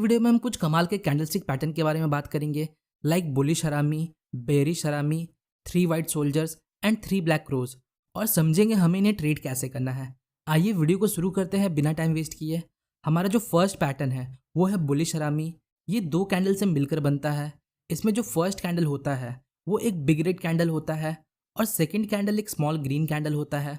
Video में हम कुछ कमाल के कैंडलस्टिक पैटर्न के बारे में बात करेंगे, लाइक बुलिश हरामी, बेरिश हरामी, 3 white soldiers and 3 black crows, और समझेंगे हमें इन्हें ट्रेड कैसे करना है। आइए वीडियो को शुरू करते हैं बिना टाइम वेस्ट किए। हमारा जो फर्स्ट पैटर्न है वो है बुलिश हरामी। ये 2 कैंडल से मिलकर बनता है। इसमें जो फर्स्ट कैंडल होता है वो एक बिग रेड कैंडल होता है और सेकेंड कैंडल एक स्मॉल ग्रीन कैंडल होता है।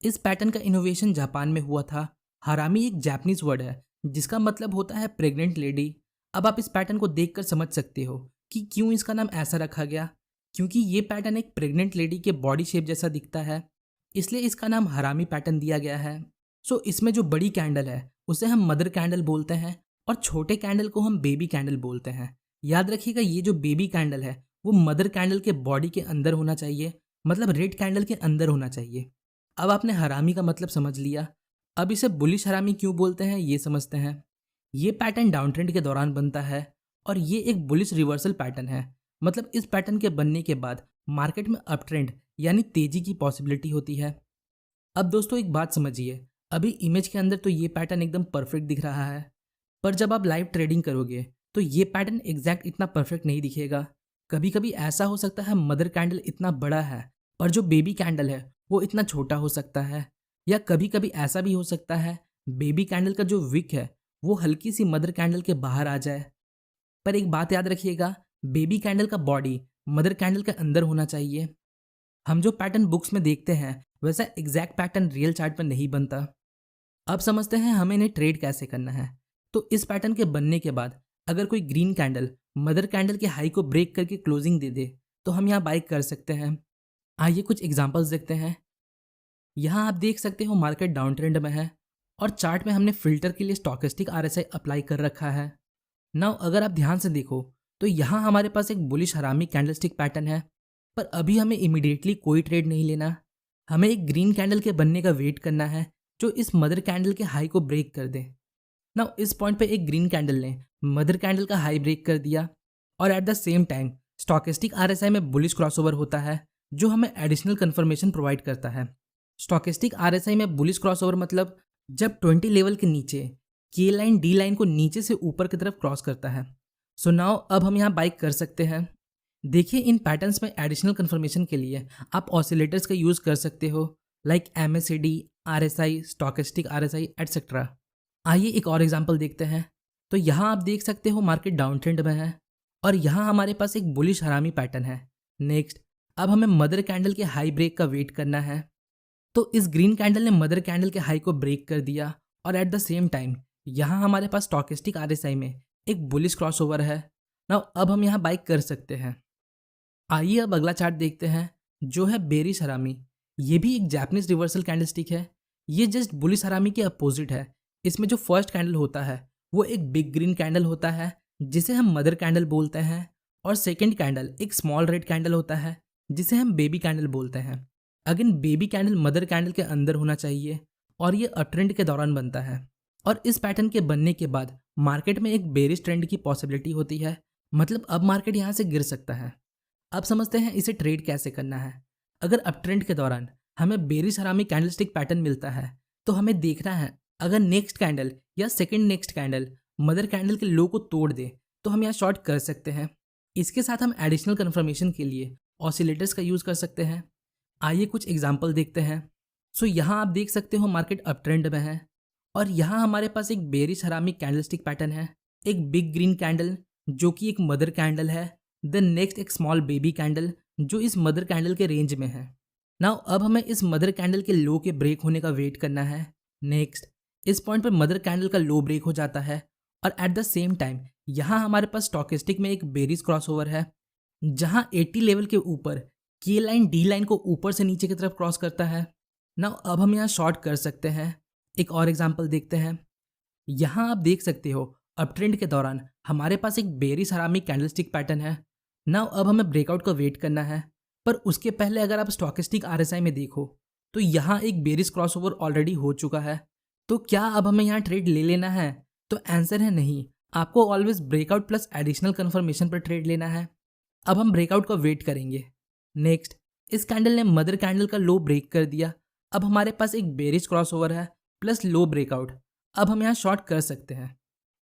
इस पैटर्न का इनोवेशन जापान में हुआ था। हरामी एक जापानीज वर्ड है जिसका मतलब होता है प्रेग्नेंट लेडी। अब आप इस पैटर्न को देखकर समझ सकते हो कि क्यों इसका नाम ऐसा रखा गया, क्योंकि ये पैटर्न एक प्रेग्नेंट लेडी के बॉडी शेप जैसा दिखता है, इसलिए इसका नाम हरामी पैटर्न दिया गया है। सो इसमें जो बड़ी कैंडल है उसे हम मदर कैंडल बोलते हैं और छोटे कैंडल को हम बेबी कैंडल बोलते हैं। याद रखिएगा, ये जो बेबी कैंडल है वो मदर कैंडल के बॉडी के अंदर होना चाहिए, मतलब रेड कैंडल के अंदर होना चाहिए। अब आपने हरामी का मतलब समझ लिया। अब इसे बुलिश हरामी क्यों बोलते हैं ये समझते हैं। ये पैटर्न डाउन ट्रेंड के दौरान बनता है और ये एक बुलिश रिवर्सल पैटर्न है, मतलब इस पैटर्न के बनने के बाद मार्केट में अप ट्रेंड यानी तेजी की पॉसिबिलिटी होती है। अब दोस्तों एक बात समझिए, अभी इमेज के अंदर तो ये पैटर्न एकदम परफेक्ट दिख रहा है, पर जब आप लाइव ट्रेडिंग करोगे तो ये पैटर्न एग्जैक्ट इतना परफेक्ट नहीं दिखेगा। कभी कभी ऐसा हो सकता है मदर कैंडल इतना बड़ा है और जो बेबी कैंडल है वो इतना छोटा हो सकता है, या कभी कभी ऐसा भी हो सकता है बेबी कैंडल का जो विक है वो हल्की सी मदर कैंडल के बाहर आ जाए। पर एक बात याद रखिएगा, बेबी कैंडल का बॉडी मदर कैंडल के अंदर होना चाहिए। हम जो पैटर्न बुक्स में देखते हैं वैसा एग्जैक्ट पैटर्न रियल चार्ट पर नहीं बनता। अब समझते हैं हमें इन्हें ट्रेड कैसे करना है। तो इस पैटर्न के बनने के बाद अगर कोई ग्रीन कैंडल मदर कैंडल के हाई को ब्रेक करके क्लोजिंग दे दे तो हम यहाँ बाई कर सकते हैं। आइए कुछ एग्जांपल्स देखते हैं। यहाँ आप देख सकते हो मार्केट डाउन ट्रेंड में है और चार्ट में हमने फिल्टर के लिए स्टॉकेस्टिक आरएसआई अप्लाई कर रखा है। नाउ अगर आप ध्यान से देखो तो यहाँ हमारे पास एक बुलिश हरामी कैंडलस्टिक पैटर्न है, पर अभी हमें इमीडिएटली कोई ट्रेड नहीं लेना। हमें एक ग्रीन कैंडल के बनने का वेट करना है जो इस मदर कैंडल के हाई को ब्रेक कर दे। नाउ इस पॉइंट पे एक ग्रीन कैंडल ने मदर कैंडल का हाई ब्रेक कर दिया और at the same time stochastic RSI में बुलिश क्रॉसओवर होता है जो हमें एडिशनल कंफर्मेशन प्रोवाइड करता है। स्टॉकेस्टिक आरएसआई में बुलिश क्रॉसओवर मतलब जब 20 लेवल के नीचे के लाइन डी लाइन को नीचे से ऊपर की तरफ क्रॉस करता है। सो नाउ अब हम यहाँ बाइक कर सकते हैं। देखिए इन पैटर्न्स में एडिशनल कंफर्मेशन के लिए आप ऑसिलेटर्स का यूज़ कर सकते हो, like MACD, RSI, stochastic RSI etcetera. आइए एक और एग्जांपल देखते हैं। तो यहाँ आप देख सकते हो मार्केट डाउन ट्रेंड में है और यहाँ हमारे पास एक बुलिश हरामी पैटर्न है। नेक्स्ट अब हमें मदर कैंडल के हाई ब्रेक का वेट करना है। तो इस ग्रीन कैंडल ने मदर कैंडल के हाई को ब्रेक कर दिया और एट द सेम टाइम यहाँ हमारे पास स्टॉकेस्टिक RSI में एक बुलिश क्रॉसओवर है। नाउ अब हम यहाँ बाइक कर सकते हैं। आइए अब अगला चार्ट देखते हैं जो है बेरिश हरामी। ये भी एक जापानीज रिवर्सल कैंडलस्टिक है। ये जस्ट बुलिश हरामी के अपोजिट है। इसमें जो फर्स्ट कैंडल होता है वो एक बिग ग्रीन कैंडल होता है जिसे हम मदर कैंडल बोलते हैं, और सेकेंड कैंडल एक स्मॉल रेड कैंडल होता है जिसे हम बेबी कैंडल बोलते हैं। Again baby candle mother candle के अंदर होना चाहिए और ये अप ट्रेंड के दौरान बनता है। और इस पैटर्न के बनने के बाद मार्केट में एक बेरिश ट्रेंड की पॉसिबिलिटी होती है, मतलब अब मार्केट यहाँ से गिर सकता है। अब समझते हैं इसे ट्रेड कैसे करना है। अगर अप ट्रेंड के दौरान हमें बेरिश हरामी कैंडलस्टिक पैटर्न मिलता है तो हमें देखना है अगर नेक्स्ट कैंडल या second next candle mother candle के लो को तोड़ दे तो हम यहाँ शॉर्ट कर सकते हैं। इसके साथ हम एडिशनल कंफर्मेशन के लिए ऑसिलेटर्स का यूज़ कर सकते हैं। आइए कुछ एग्जाम्पल देखते हैं। सो यहाँ आप देख सकते हो मार्केट अप ट्रेंड में है और यहाँ हमारे पास एक बेरिश हरामी कैंडलस्टिक पैटर्न है, एक बिग ग्रीन कैंडल जो कि एक मदर कैंडल है, देन नेक्स्ट एक स्मॉल बेबी कैंडल जो इस मदर कैंडल के रेंज में है। नाउ अब हमें इस मदर कैंडल के लो के ब्रेक होने का वेट करना है। नेक्स्ट इस पॉइंट पर मदर कैंडल का लो ब्रेक हो जाता है और एट द सेम टाइम यहाँ हमारे पास स्टॉकेस्टिक में एक बेरिश क्रॉसओवर है जहाँ 80 लेवल के ऊपर के लाइन डी लाइन को ऊपर से नीचे की तरफ क्रॉस करता है। नाउ अब हम यहाँ शॉर्ट कर सकते हैं। एक और एग्जांपल देखते हैं। यहाँ आप देख सकते हो अप ट्रेंड के दौरान हमारे पास एक बेरिश हरामी कैंडलस्टिक पैटर्न है। नाउ अब हमें ब्रेकआउट का वेट करना है, पर उसके पहले अगर आप स्टॉकेस्टिक RSI में देखो तो यहाँ एक बेरिश क्रॉसओवर ऑलरेडी हो चुका है। तो क्या अब हमें यहाँ ट्रेड ले लेना है? तो आंसर है नहीं। आपको always breakout plus additional confirmation पर ट्रेड लेना है। अब हम ब्रेकआउट का वेट करेंगे। नेक्स्ट इस कैंडल ने मदर कैंडल का लो ब्रेक कर दिया। अब हमारे पास एक बेरिश क्रॉसओवर है प्लस लो ब्रेकआउट। अब हम यहाँ शॉर्ट कर सकते हैं।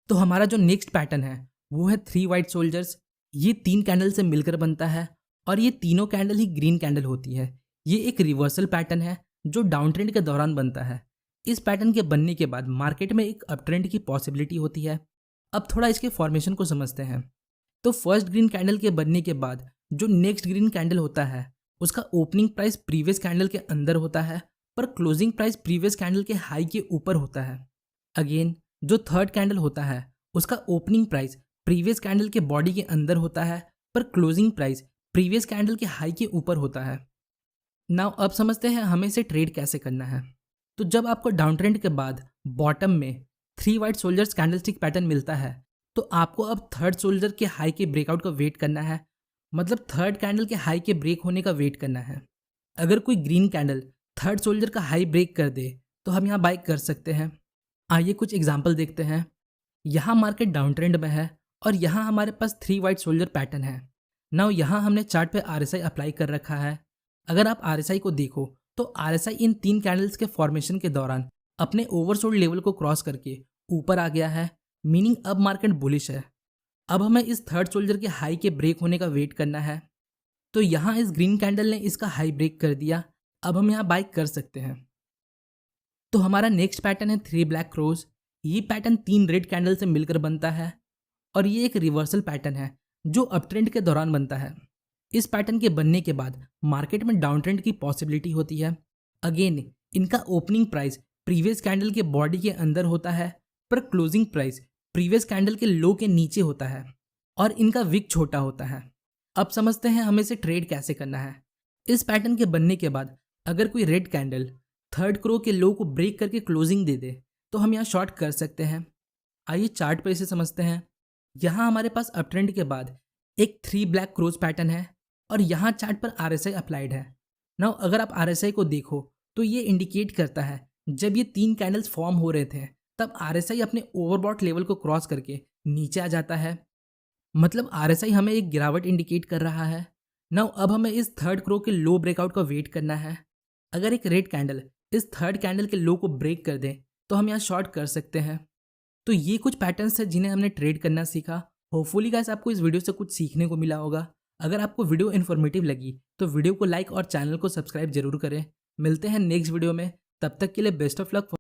तो हमारा जो नेक्स्ट पैटर्न है वो है 3 वाइट सोल्जर्स। ये 3 कैंडल से मिलकर बनता है और ये तीनों कैंडल ही ग्रीन कैंडल होती है। ये एक रिवर्सल पैटर्न है जो डाउन ट्रेंड के दौरान बनता है। इस पैटर्न के बनने के बाद मार्केट में एक अप ट्रेंड की पॉसिबिलिटी होती है। अब थोड़ा इसके फॉर्मेशन को समझते हैं। तो फर्स्ट ग्रीन कैंडल के बनने के बाद जो नेक्स्ट ग्रीन कैंडल होता है उसका ओपनिंग प्राइस प्रीवियस कैंडल के अंदर होता है, पर क्लोजिंग प्राइस प्रीवियस कैंडल के हाई के ऊपर होता है। अगेन जो थर्ड कैंडल होता है उसका ओपनिंग प्राइस प्रीवियस कैंडल के बॉडी के अंदर होता है, पर क्लोजिंग प्राइस प्रीवियस कैंडल के हाई के ऊपर होता है। नाउ अब समझते हैं हमें इसे ट्रेड कैसे करना है। तो जब आपको डाउन ट्रेंड के बाद बॉटम में 3 वाइट सोल्जर्स कैंडलस्टिक पैटर्न मिलता है तो आपको अब थर्ड सोल्जर के हाई के ब्रेकआउट का वेट करना है, मतलब थर्ड कैंडल के हाई के ब्रेक होने का वेट करना है। अगर कोई ग्रीन कैंडल थर्ड सोल्जर का हाई ब्रेक कर दे तो हम यहाँ बाय कर सकते हैं। आइए कुछ एग्जांपल देखते हैं। यहाँ मार्केट डाउन ट्रेंड में है और यहाँ हमारे पास 3 वाइट सोल्जर पैटर्न है। नाउ यहाँ हमने चार्ट पे RSI अप्लाई कर रखा है। अगर आप RSI को देखो तो RSI इन 3 कैंडल्स के फॉर्मेशन के दौरान अपने ओवरसोल्ड लेवल को क्रॉस करके ऊपर आ गया है, मीनिंग अब मार्केट बुलिश है। अब हमें इस थर्ड सोल्जर के हाई के ब्रेक होने का वेट करना है। तो यहाँ इस ग्रीन कैंडल ने इसका हाई ब्रेक कर दिया, अब हम यहाँ बाय कर सकते हैं। तो हमारा नेक्स्ट पैटर्न है 3 ब्लैक क्रोज। ये पैटर्न 3 रेड कैंडल से मिलकर बनता है और ये एक रिवर्सल पैटर्न है जो अप ट्रेंड के दौरान बनता है। इस पैटर्न के बनने के बाद मार्केट में डाउन ट्रेंड की पॉसिबिलिटी होती है। अगेन इनका ओपनिंग प्राइस प्रीवियस कैंडल के बॉडी के अंदर होता है, पर क्लोजिंग प्राइस प्रीवियस कैंडल के लो के नीचे होता है और इनका विक छोटा होता है। अब समझते हैं हमें इसे ट्रेड कैसे करना है। इस पैटर्न के बनने के बाद अगर कोई रेड कैंडल थर्ड क्रो के लो को ब्रेक करके क्लोजिंग दे दे तो हम यहाँ शॉर्ट कर सकते हैं। आइए चार्ट पर इसे समझते हैं। यहाँ हमारे पास अप ट्रेंड के बाद एक 3 ब्लैक क्रोज पैटर्न है और यहाँ चार्ट पर RSI अप्लाइड है। नाउ अगर आप RSI को देखो तो ये इंडिकेट करता है जब ये 3 कैंडल्स फॉर्म हो रहे थे तब RSI अपने ओवरबॉट लेवल को क्रॉस करके नीचे आ जाता है, मतलब RSI हमें एक गिरावट इंडिकेट कर रहा है। नाउ अब हमें इस थर्ड क्रो के लो ब्रेकआउट का वेट करना है। अगर एक रेड कैंडल इस थर्ड कैंडल के लो को ब्रेक कर दे तो हम यहाँ शॉर्ट कर सकते हैं। तो ये कुछ पैटर्न्स हैं जिन्हें हमने ट्रेड करना सीखा। होपफुली गाइस आपको इस वीडियो से कुछ सीखने को मिला होगा। अगर आपको वीडियो इन्फॉर्मेटिव लगी तो वीडियो को लाइक और चैनल को सब्सक्राइब जरूर करें। मिलते हैं नेक्स्ट वीडियो में, तब तक के लिए बेस्ट ऑफ लक।